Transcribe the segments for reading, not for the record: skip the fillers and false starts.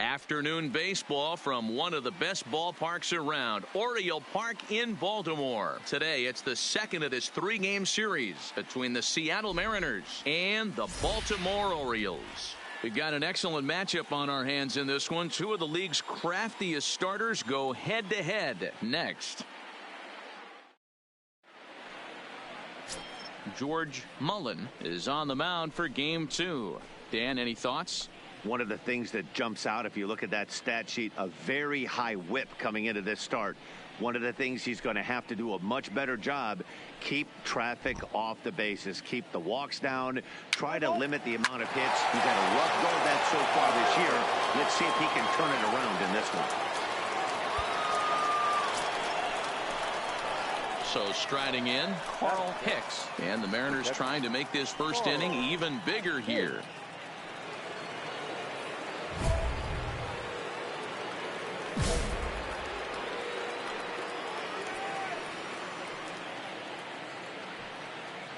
Afternoon baseball from one of the best ballparks around, Oriole Park in Baltimore. Today, it's the second of this three-game series between the Seattle Mariners and the Baltimore Orioles. We've got an excellent matchup on our hands in this one. Two of the league's craftiest starters go head-to-head next. George Mullen is on the mound for game two. Dan, any thoughts? One of the things that jumps out, if you look at that stat sheet, a very high whip coming into this start. One of the things he's going to have to do a much better job, keep traffic off the bases, keep the walks down, try to limit the amount of hits. He's had a rough go of that so far this year. Let's see if he can turn it around in this one. So striding in, Carl Hicks. And the Mariners trying to make this first inning even bigger here.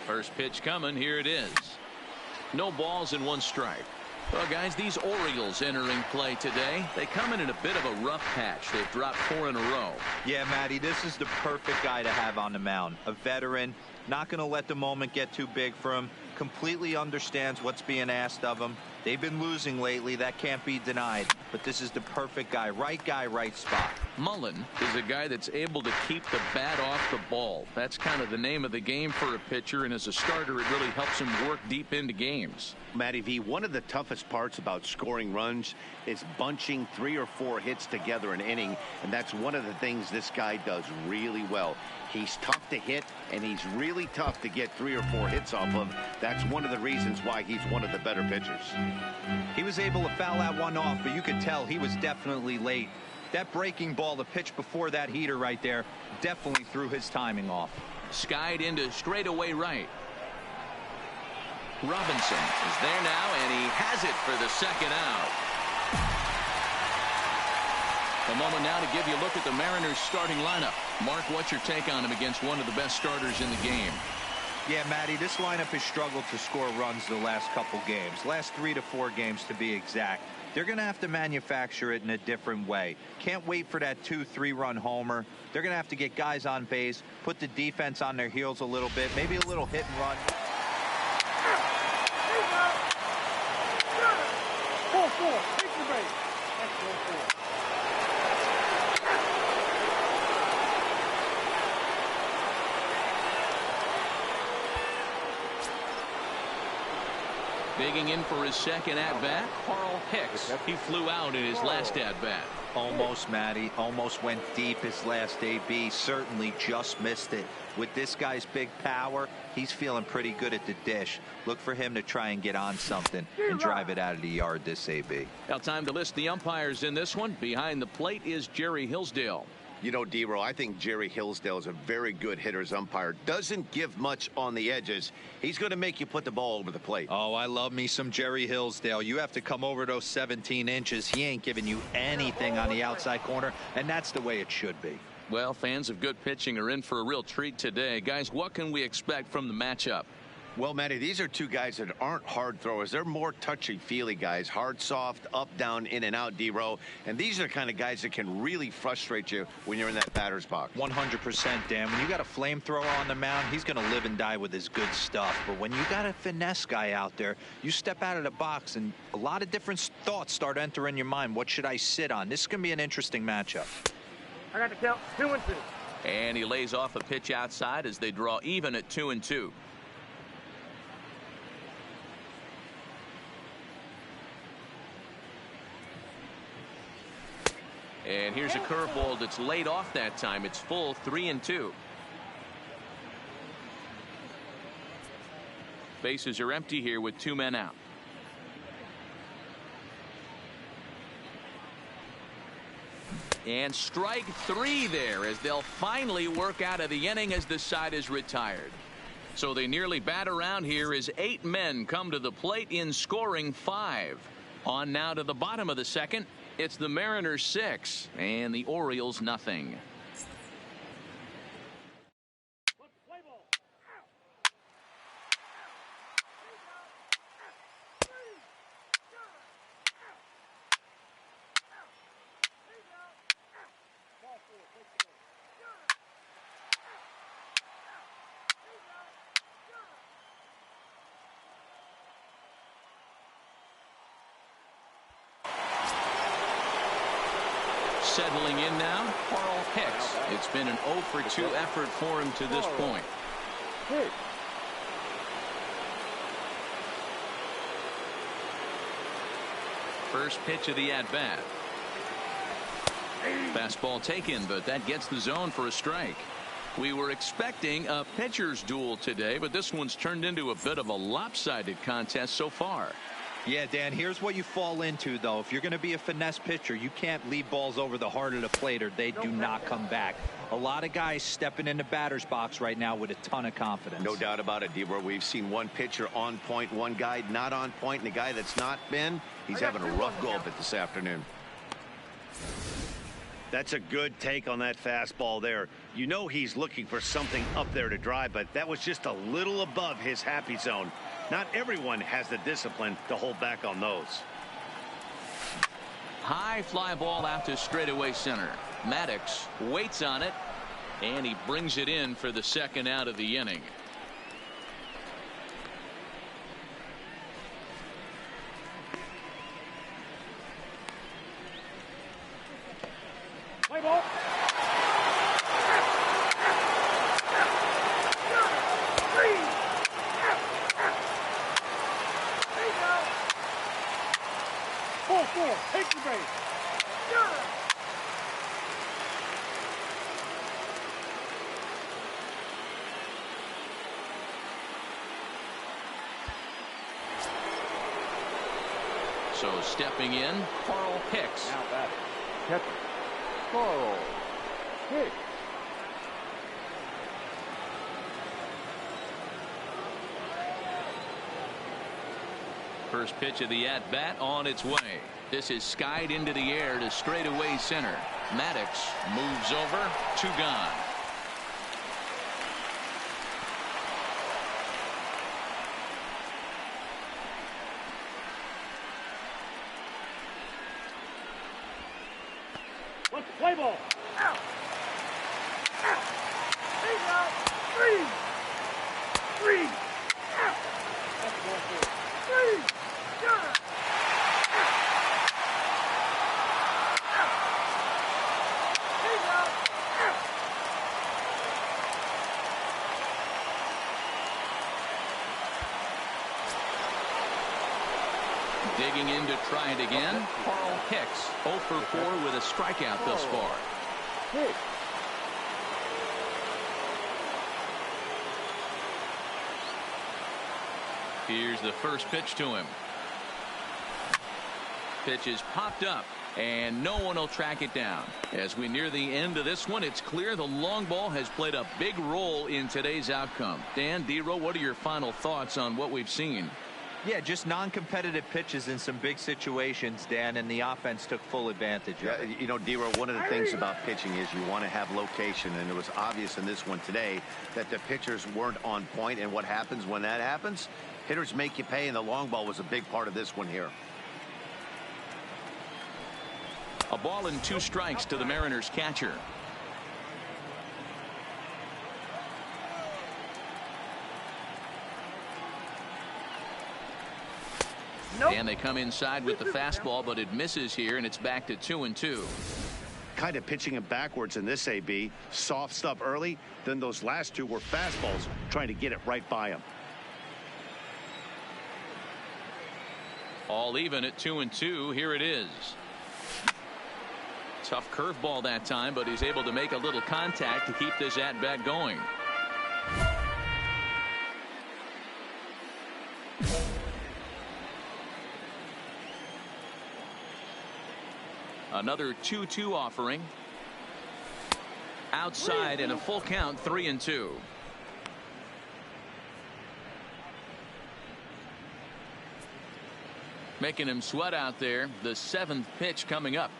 First pitch coming. Here it is. No balls and one strike. Well, guys, these Orioles entering play today, they come in a bit of a rough patch. They've dropped 4 in a row. Yeah, Matty, this is the perfect guy to have on the mound. A veteran, not going to let the moment get too big for him, completely understands what's being asked of him. They've been losing lately. That can't be denied. But this is the perfect guy, right spot. Mullen is a guy that's able to keep the bat off the ball. That's kind of the name of the game for a pitcher, and as a starter, it really helps him work deep into games. Matty V, one of the toughest parts about scoring runs is bunching 3 or 4 hits together an inning, and that's one of the things this guy does really well. He's tough to hit, and he's really tough to get 3 or 4 hits off of. That's one of the reasons why he's one of the better pitchers. He was able to foul that one off, but you could tell he was definitely late. That breaking ball, the pitch before that heater right there, definitely threw his timing off. Skied into straightaway right. Robinson is there now, and he has it for the second out. A moment now to give you a look at the Mariners starting lineup. Mark, what's your take on him against one of the best starters in the game? Yeah, Matty, this lineup has struggled to score runs the last couple games. Last 3 to 4 games to be exact. They're going to have to manufacture it in a different way. Can't wait for that 2-3 run homer. They're going to have to get guys on base, put the defense on their heels a little bit, maybe a little hit and run. 4-4. Take the base. That's 4-4. Digging in for his second at-bat, Carl Hicks. He flew out in his last at-bat. Almost, Matty. Almost went deep his last AB. Certainly just missed it. With this guy's big power, he's feeling pretty good at the dish. Look for him to try and get on something and drive it out of the yard this AB. Now time to list the umpires in this one. Behind the plate is Jerry Hillsdale. You know, D-Row, I think Jerry Hillsdale is a very good hitter's umpire. Doesn't give much on the edges. He's going to make you put the ball over the plate. Oh, I love me some Jerry Hillsdale. You have to come over those 17 inches. He ain't giving you anything on the outside corner, and that's the way it should be. Well, fans of good pitching are in for a real treat today. Guys, what can we expect from the matchup? Well, Matty, these are two guys that aren't hard throwers. They're more touchy-feely guys. Hard, soft, up, down, in and out, D-Row. And these are the kind of guys that can really frustrate you when you're in that batter's box. 100%, Dan. When you got a flamethrower on the mound, he's going to live and die with his good stuff. But when you got a finesse guy out there, you step out of the box and a lot of different thoughts start entering your mind. What should I sit on? This is going to be an interesting matchup. I got to count 2-2. And he lays off a pitch outside as they draw even at 2-2. And here's a curveball that's laid off that time. It's full 3-2. Bases are empty here with 2 men out. And strike 3 there as they'll finally work out of the inning as the side is retired. So they nearly bat around here as 8 men come to the plate in scoring 5. On now to the bottom of the second. It's the Mariners 6 and the Orioles nothing. Settling in now, Carl Hicks. It's been an 0 for 2 effort for him to this point. First pitch of the at-bat. Fastball taken, but that gets the zone for a strike. We were expecting a pitcher's duel today, but this one's turned into a bit of a lopsided contest so far. Yeah, Dan, here's what you fall into, though. If you're going to be a finesse pitcher, you can't leave balls over the heart of the plate or they do not come back. A lot of guys stepping in the batter's box right now with a ton of confidence. No doubt about it, Debra. We've seen one pitcher on point, one guy not on point, and the guy that's not been, he's having a rough go of it this afternoon. That's a good take on that fastball there. You know he's looking for something up there to drive, but that was just a little above his happy zone. Not everyone has the discipline to hold back on those. High fly ball out to straightaway center. Maddox waits on it, and he brings it in for the second out of the inning. Play ball. Four. Take the base. So stepping in, Carl Hicks. Now batting. Catcher. Carl Hicks. First pitch of the at-bat on its way. This is skied into the air to straightaway center. Maddox moves over, 2 gone. Let's play ball. Out. He's out. 3. Out. That's ball 4. 3. Digging in to try it again. Carl Hicks 0 for 4 with a strikeout thus far. Here's the first pitch to him. Pitch is popped up, and no one will track it down. As we near the end of this one, it's clear the long ball has played a big role in today's outcome. Dan, Dero, what are your final thoughts on what we've seen? Yeah, just non-competitive pitches in some big situations, Dan, and the offense took full advantage of it. You know, Dero, one of the things about pitching is you want to have location, and it was obvious in this one today that the pitchers weren't on point, and what happens when that happens? Hitters make you pay, and the long ball was a big part of this one here. A ball and 2 strikes to the Mariners catcher. Nope. And they come inside with the fastball, but it misses here, and it's back to 2-2. Kind of pitching him backwards in this AB. Soft stuff early, then those last 2 were fastballs, trying to get it right by him. All even at 2-2. Here it is. Tough curveball that time, but he's able to make a little contact to keep this at-bat going. Another 2-2 offering. Outside and a full count, 3-2. Making him sweat out there. The 7th pitch coming up.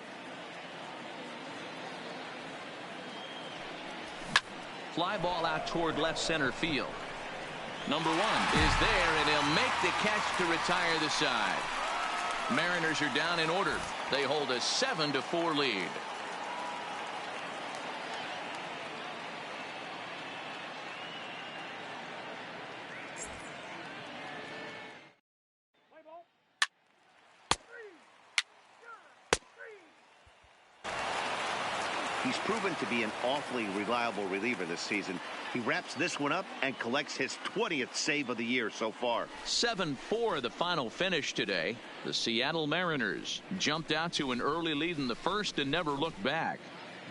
Fly ball out toward left center field. Number 1 is there, and he'll make the catch to retire the side. Mariners are down in order. They hold a 7-4 lead. He's proven to be an awfully reliable reliever this season. He wraps this one up and collects his 20th save of the year so far. 7-4 the final finish today. The Seattle Mariners jumped out to an early lead in the first and never looked back.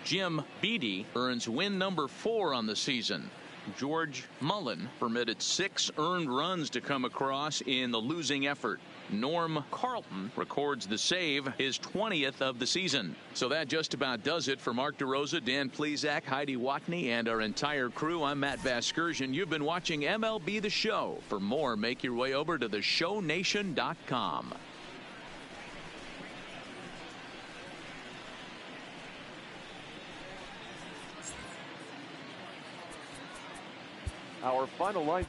Jim Beattie earns win number 4 on the season. George Mullen permitted 6 earned runs to come across in the losing effort. Norm Carlton records the save, his 20th of the season. So that just about does it for Mark DeRosa, Dan Plesac, Heidi Watney, and our entire crew. I'm Matt Vasgersian. You've been watching MLB The Show. For more, make your way over to theshownation.com. Our final line.